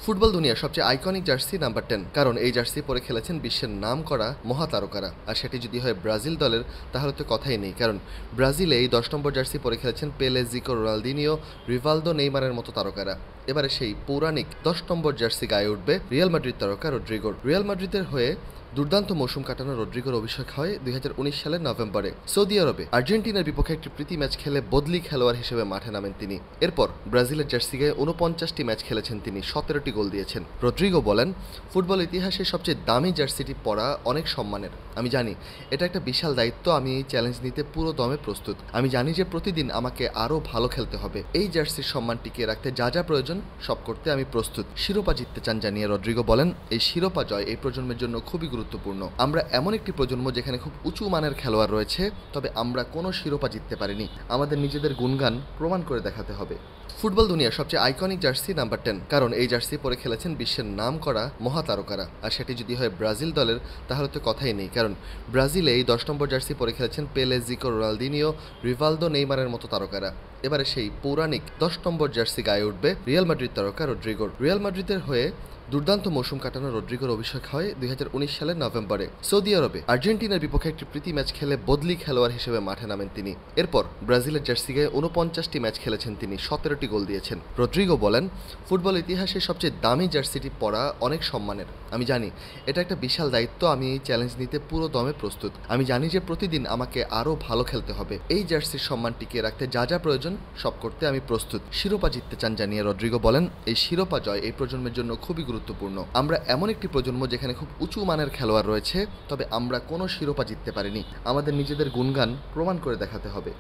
Football দুনিয়ার সবচেয়ে iconic jersey number 10, কারণ এই জার্সি পরে খেলেছেন বিশ্বের নামকরা মহাতারকারা। আর সেটি যদি হয় ব্রাজিল দলের, তাহলে তো কথাই নেই, কারণ ব্রাজিলে এই 10 নম্বর জার্সি পরে খেলেছেন পেলে, জিকো, রোনালদিনিও, রিভালদো, নেইমারের মতো তারকারা। এবারে সেই পৌরাণিক 10 নম্বর জার্সি গায়ে উঠবে রিয়াল মাদ্রিদ তারকা রদ্রিগোর। রিয়াল মাদ্রিদের হয়ে দুর্দান্ত মৌসুম কাটানো রদ্রিগোর অভিষেক হয় 2019 সালের নভেম্বরে সৌদি আরবে আর্জেন্টিনার বিপক্ষে একটি প্রীতি ম্যাচ খেলে বদলি খেলোয়াড় হিসেবে মাঠে নামেন তিনি। এরপর ব্রাজিলের জার্সি গায়ে 49টি ম্যাচ খেলেছেন তিনি, 17টি গোল দিয়েছেন। রদ্রিগো বলেন, ফুটবল ইতিহাসে সবচেয়ে দামি জার্সিটি পরা অনেক সম্মানের। আমি জানি এটা একটা বিশাল দায়িত্ব, আমি এই চ্যালেঞ্জ নিতে পুরো দমে প্রস্তুত। আমি জানি যে প্রতিদিন আমাকে আরও ভালো খেলতে হবে। এই জার্সির সম্মান টিকিয়ে রাখতে যা যা প্রয়োজন সব করতে আমি প্রস্তুত। শিরোপা জিততে চান জানিয়ে রদ্রিগো বলেন, এই শিরোপা জয় এই প্রজন্মের জন্য খুবই গুরুত্বপূর্ণ। আমরা এমন একটি প্রজন্ম যেখানে খুব উঁচু মানের খেলোয়াড় রয়েছে, তবে আমরা কোনো শিরোপা জিততে পারিনি। আমাদের নিজেদের গুণগান প্রমাণ করে দেখাতে হবে। ফুটবল দুনিয়ার সবচেয়ে আইকনিক জার্সি নাম্বার 10, কারণ এই জার্সি পরে খেলেছেন বিশ্বের নামকরা মহাতারকারা। আর সেটি যদি হয় ব্রাজিল দলের, তাহলে তো কথাই নেই, কারণ ব্রাজিলে এই 10 নম্বর জার্সি পরে খেলেছেন পেলে, জিকো, রোনালদিনিও, রিভালদো, নেইমারের মতো তারকারা। এবারে সেই পৌরাণিক 10 নম্বর জার্সি গায়ে উঠবে রিয়াল মাদ্রিদ তারকা রদ্রিগোর। রিয়াল মাদ্রিদের হয়ে দুর্দান্ত মৌসুম কাটানো রদ্রিগোর অভিষেক হয় 2019 সালের নভেম্বরে সৌদি আরবে আর্জেন্টিনার বিপক্ষে একটি প্রীতি ম্যাচ খেলে বদলি খেলোয়াড় হিসেবে মাঠে নামেন তিনি। এরপর ব্রাজিলের জার্সি গায়ে 49টি ম্যাচ খেলেছেন তিনি, 17টি গোল দিয়েছেন। রদ্রিগো বলেন, ফুটবল ইতিহাসে সবচেয়ে দামি জার্সিটি পরা অনেক সম্মানের। আমি জানি এটা একটা বিশাল দায়িত্ব, আমি এই চ্যালেঞ্জ নিতে পুরো দমে প্রস্তুত। আমি জানি যে প্রতিদিন আমাকে আরও ভালো খেলতে হবে। এই জার্সির সম্মান টিকিয়ে রাখতে যা যা প্রয়োজন সব করতে আমি প্রস্তুত। শিরোপা জিততে চান জানিয়ে রদ্রিগো বলেন, এই শিরোপা জয় এই প্রজন্মের জন্য খুবই গুরুত্বপূর্ণ। আমরা এমন একটি প্রজন্ম যেখানে খুব উঁচু মানের খেলোয়াড় রয়েছে, তবে আমরা কোনো শিরোপা জিততে পারিনি। আমাদের নিজেদের গুণগান প্রমাণ করে দেখাতে হবে।